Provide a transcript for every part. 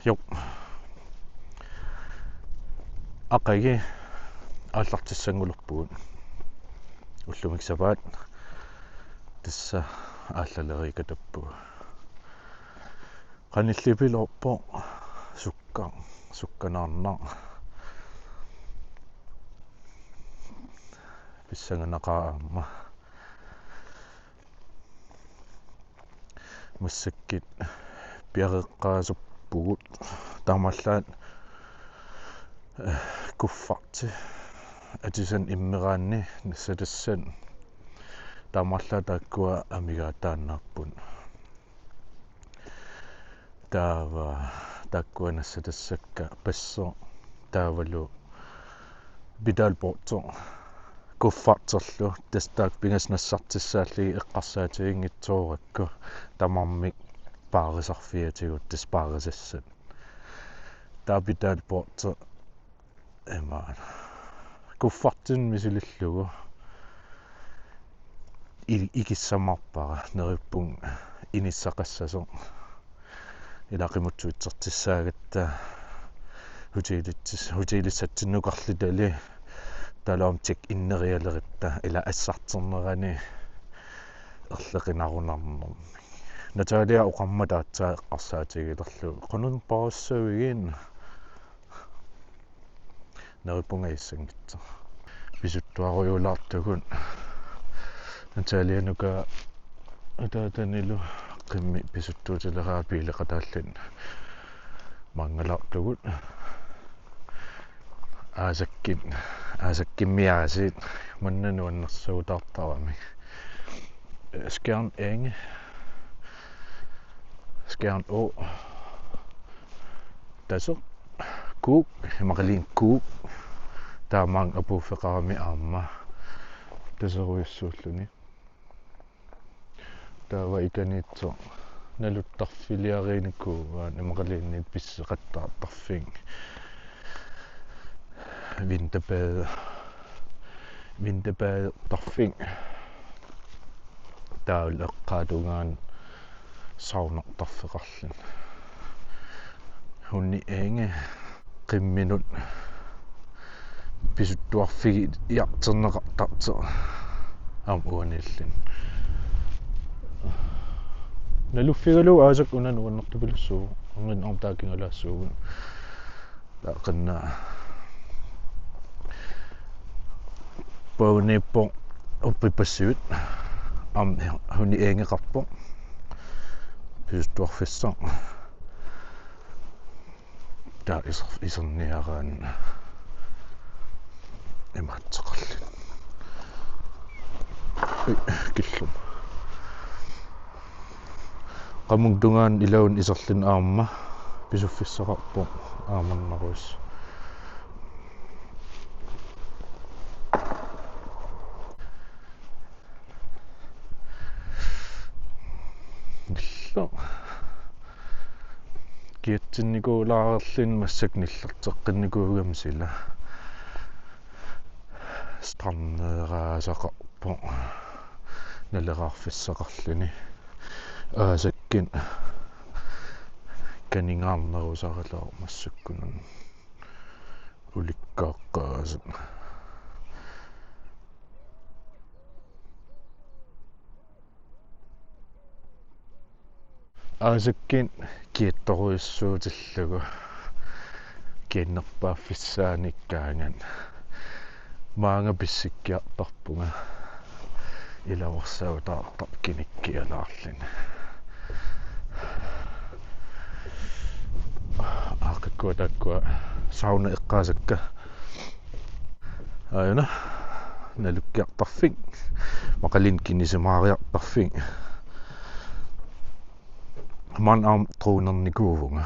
Jo. Aqagi aallartissangullerpugut ullumiksapaat tassa aallaleriikatappu qanillipilorpo sukkanaarna pissanganaqaamma mussakkit piareqqaasuppugut taamallaat kuffarti atisan immeraanni nassatassan taamalla taakkua amigaataannaarpun taava taakkua nassatassakka passo taavalu bidalporto kuffarterlu tastaak pingas nassartissaalli eqqarsaatigiнгитсооrakku tamarmik paarisarfiatigut taspaarisassan taa bidalporto emaan kuffartin misilillugu ikissamarpara nerippung inissaqassaso ilaqimutsuitsertissaagatta hutiilissatsinnuqarlitali talaam tik innerialeritta ila assarternerani erleqinarunarnermi natalia uqammataatsaa eqqarsaatigilerlu qanun paassavigin nerippungaissangitsa pisuttuarujulaartugun natalianuka ataatanilu qimmi pisuttuutileraa piileqataallin mangalartugut aasakkinmiaasiit mannanuannersuutaartarami skjern enge skjern å taso kuuk maqalin kuuk taamang apuuffeqarami aamma taseruyussuulluni taava ikaniitso naluttarfiliariinikkuugaan imaqaliinniit pisseqattaartarfing vinterbadetarfing taul eqqaatungaan saunartarfeqarlun hunni enge qimminut pisuttuarfigi iarterneqartarto am uanillun naluffigalu aasak unan uannertupilussuu angin artaakingalaassууgun taaqanna paunippo uppipassiut am hunni engeqarpo pisuttuarfissa taa iserniaraan imaatseqarlun killum qamungtungaan ilaun iserlun aamma pisuffissaqarpo aamannaruis illo kiatsinnikulaarerlin massaknillerteqqinnikууgamsila stranneeraasaqarpo naleraarfissaqarluni aasakkin kaningaarnerusaralaa massakkunun ulikkaaqqaasut aasakkin kiittoruyussuutillugu kiinnerpaaffissaanikkaangan maanga pissikkiartarpunga ilavorsautaartar kinikkialaarlin aaqakkua taakkua sauna eqqaasakka ayuna nalukkiartarfing maqalin kinisimaariartarfing man am truunernikuvunga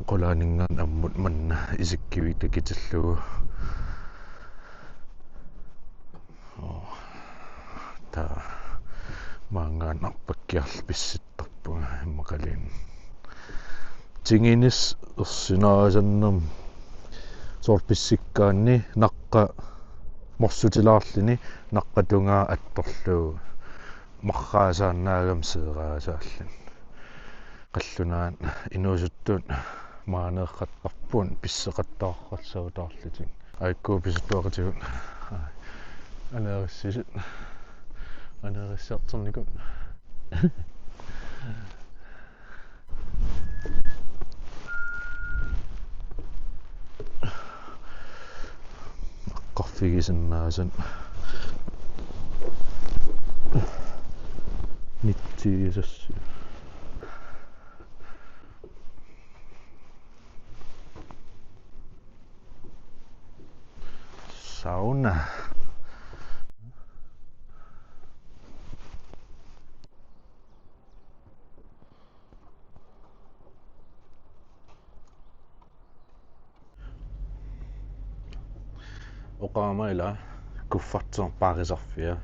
qulaaningaan ammut manna isikkivitakitilluu taa maangaan arpakkiarl pissittarpunga immaqalin tinginis ersinaasannerm soorpissikkaanni naqqa morsutilaarlini naqqatungaa attorluu marraasaannaagam seeraasааллан qallunaat inuusuttut maaneeqqattarpuun pisseqattaarrassavutaarlutin aikkuu pisuttuaqatigut aneerissisut aneerissiarternikut qaffigisinnaasan nittigisassu sauna oqaamaila kuffartor paarisarfia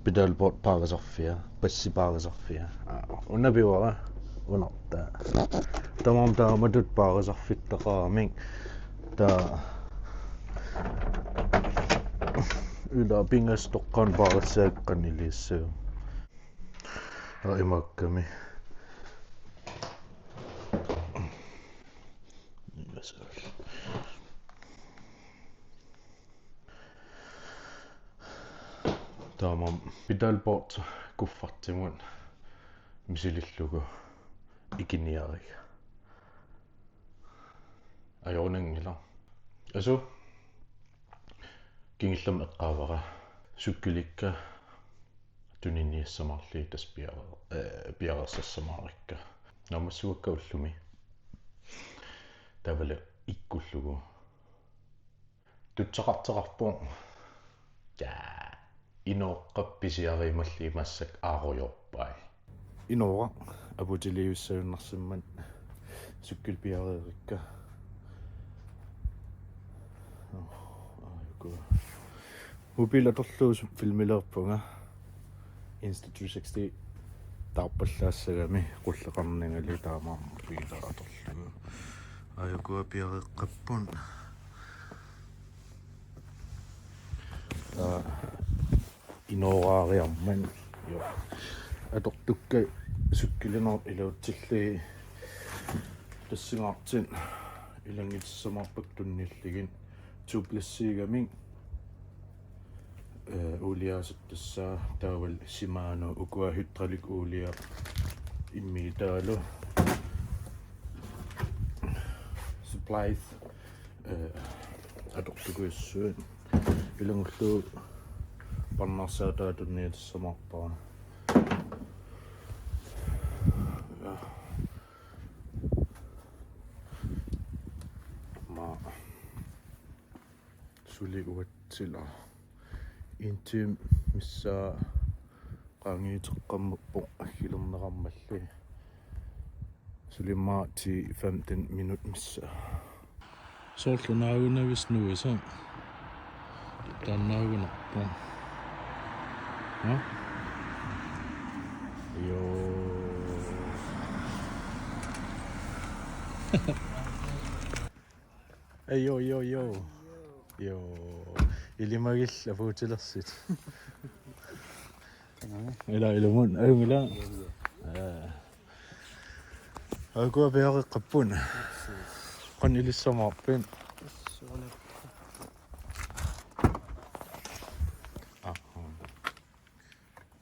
pedalboard paarisarfia passi paarisarfia unapiuara unerta tamam taamatut paarisarfittaqaraming taa ila pingastoqqan paarissaakkan iliissuu imakkami tamam pedalboard kuffartimun misilillugu ikiniarig ajornangila asu kingillam eqqaavara sukkilikka tuniniassamarli piarersassamаарikka namassuakka ullumi tavale ikkullugu tutsaqarteqarpuu inoqqappisiarimalli massak aarujorpai inoora aputiliussaunnarsimman sukkilpiareerikka mobilatorluus filmileerpunga Insta360 taarpallaassagami qulleqarningali taamaam mobilaatorlugu ayukua piareqqappun inoraariarman jo atortukkai sukkilinor iluutsilli tassingaartin ilangitsamarpak tunnilligin tuuplassiigaming uliaasattassaa taawal Shimano ukua hydraulic ulia immiitaalu supplies atortukuissuun ilangullu parnarsaataatunniitassamarpaa suli uatsila intim missaa qaangiiteqqammappu aggilerneqarmalli sulimmaati 15 minut missa soorlunaagunavisnuisa taannaagunarpu yo ilimagilla puutilersit ila ilumun ayungila agua piareqqappun qan ilissamarpin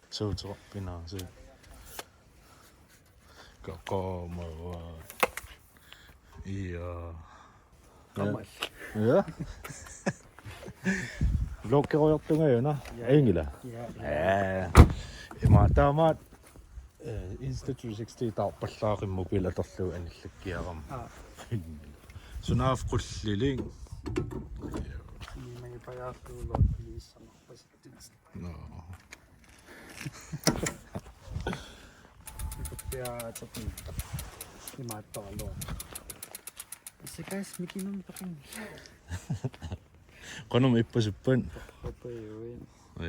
suuteqarpinaasi kaqaamawa iya ja blokkeroyortungayuna ayungila ima taamaat Insta360 taarpallaaqimmu pilatorlugu anillakkiaram sunaaf qulliling Mangipajaartuulot liissamarpasittit no iputpiaatapinta imaattoqaluq sekais mikinum takin qanum ippasuppan opeuin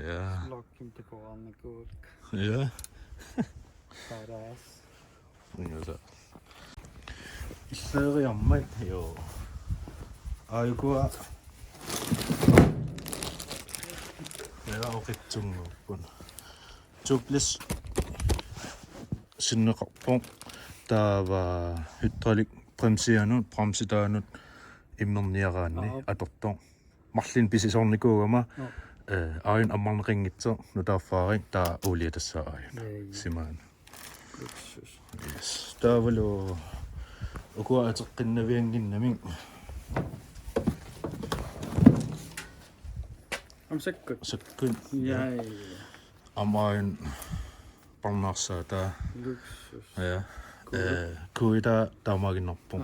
ja lokkim tekoarnikuut ja paras ingasa isseriarmat jo aigua ja oqitsunguuppun tuplis sinneqarpoq taava hydraulic bremsianut bremsitaanut immerniaraanni atortor marlin pisisornikuugama ain ammarneqinngitser nutaaffaari taa uliatassaaraajun simaan luksus yes taavalu ukua ateqqinnavianginnami am sakkut sakkun jai amain parnaarsaata luksus ja kuita taamaginnerpum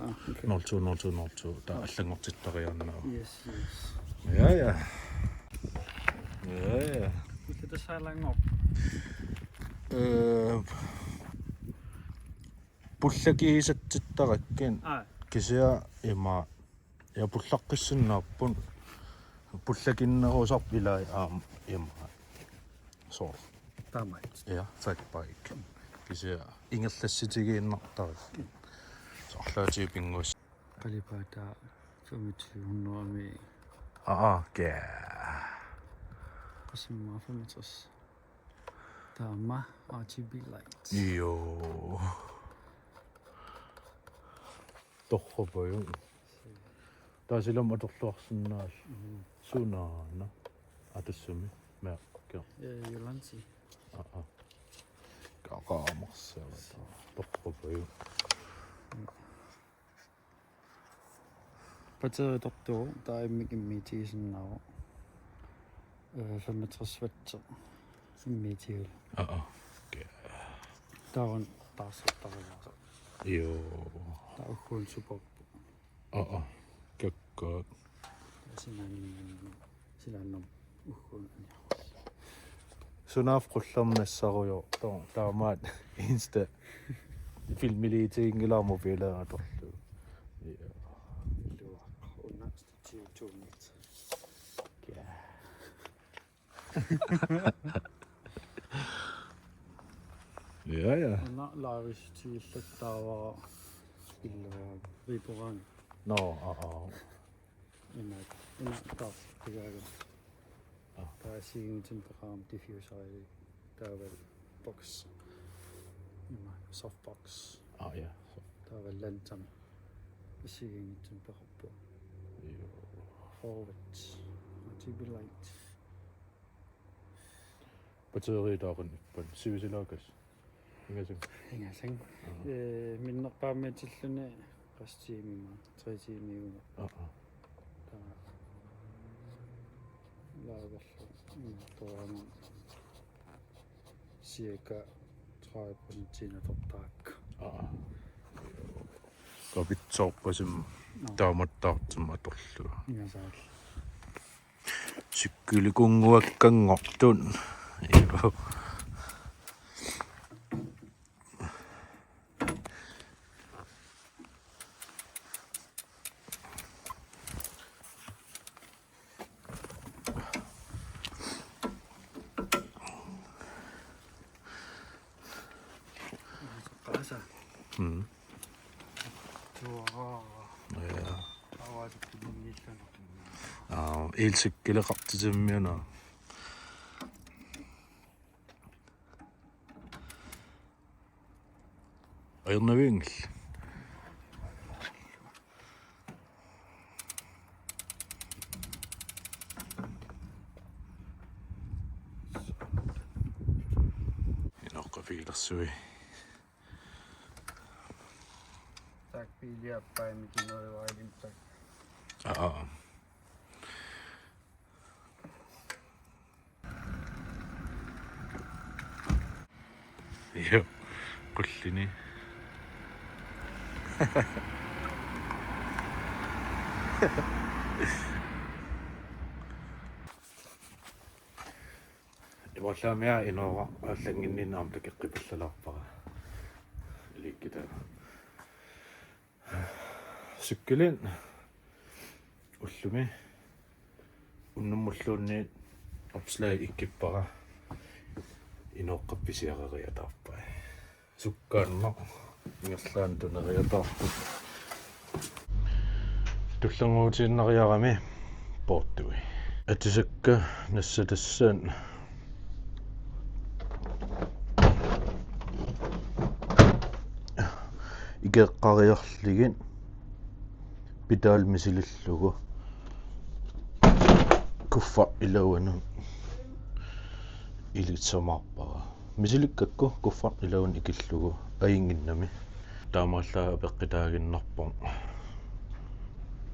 nortu ta allangortittariarnaa yes yes ja Vilket det så länge upp? pullakiisatsittarakken kisia ima ja pullaqqissunnaarpun pullakinnerusarp ilai aam ima so Tamait. ja fatbike kisia ingerlassitigiinnertarik sorlaatipingus Kalipata 2500 med ge Qasimma 65. Tama RGB lights. jo torrupaju taasilam atorluarsinnaal suunaana atassumi meaqqa Jolansi. qaaqaamarsaavata torrupaju Batteriet tortu der er midt i sådan noget. 65 watt midt i. Der er en der så der er jo der er kun support. kakka Sinan ukun. sunaaf qullarnassarujor taamaat insta filmiliitiingilaarmu pilaaqatorlu ja Nå, lavis til der var riborang. no En der det er det. Der er sin temperatur diffuser i der er vel box. Softbox. ja Der er vel lantern. Sin temperatur. Forward. RGB light. batteriitaaqun ippan sivisilaakas ingasum Ingasang. Minner bare med til lønne. Restime 3 timer. Der laver der cirka 30% toptak. kapitsoorpasum taamattartum atorlu Ingasal. sikkilikunguakkanngortun jo Pasa. ja Awa det kunne ikke eelsikkileqartisammiuna ajernaviingil inoqqafiilersui tak billigere bare med noget vejling tak. jo qullini iwallamia inora allanginninnaam takeqqipallalarpara ilikkita sukkilin ullumi unnumulluunniit opslai ikkippara inoqqappisiaqariatarpai sukkaanno ingerlaan tuneriatarpu tullanguutinnariarami portui atisakka nassatassan икеэккариарлигин питаал мисилиллугу куффа илауанун илитсамаарпара мисиликкакку куффа илаун икиллугу аингиннами таамааллаа апеққитаагиннарпон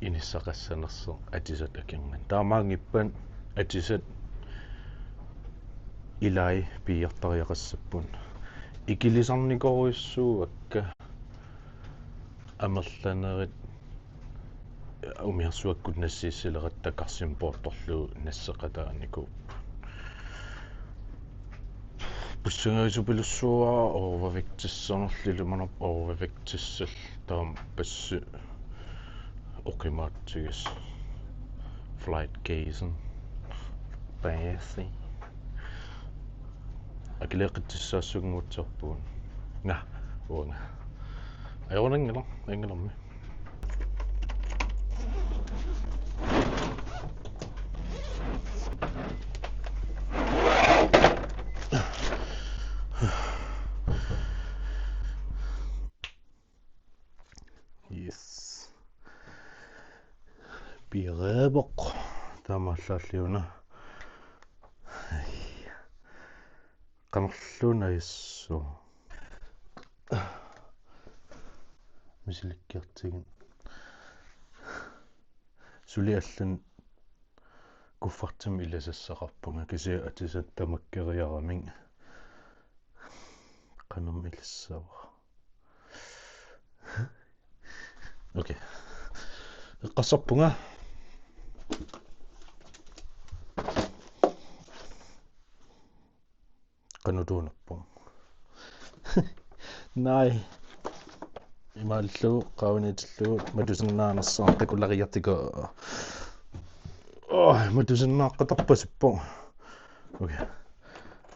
иниссақассанерсо атисат акинган таамаангиппан атисат илай пиартариақассаппун икилисарникоруйссууакка амерланерит умиарсуаккут нассииссилерат такарсимпоорторлуу нассеқатаанику буссангаисупилуссуа overvægtissonnerlillumanop overvægtissal taam passu oqimaattigas flight gazen baasi акилеқитсаассугнуутсерпуун на уунга аёрнангила ангилэрми yes бирэбоқ таамааллааллиуна qamерлуунаиссу мисиликкиартигин сулиаллун куффартам иласассақарпунга кисиа атисат тамаккериарамин qanum илассава окей эққассарпунга qanutуунаппун най имааллуу qaunitilluu матусиннаанерсаа такулариартико матусиннааққатарпасиппу окей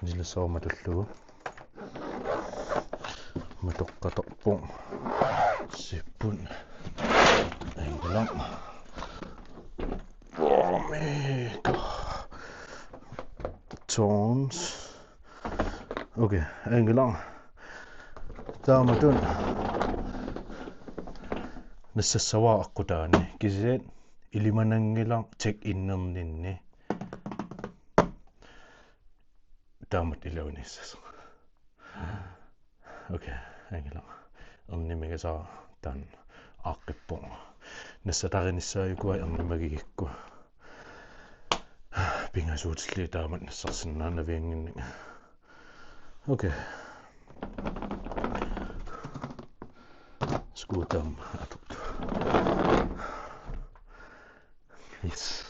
нилассаорматуллуу матоққаторпу сиппун ангилам омега tones окей ангилам тааматун нассассаваа аққутаани кисиат илиманангила тек иннернинни таамат илауниссас окей ангила орнимигасаа таан ааққиппо нассатариниссааюкуа ернимагигикку пингасуутилли таамат нассарсиннаанавиангинни окей скутам атут yes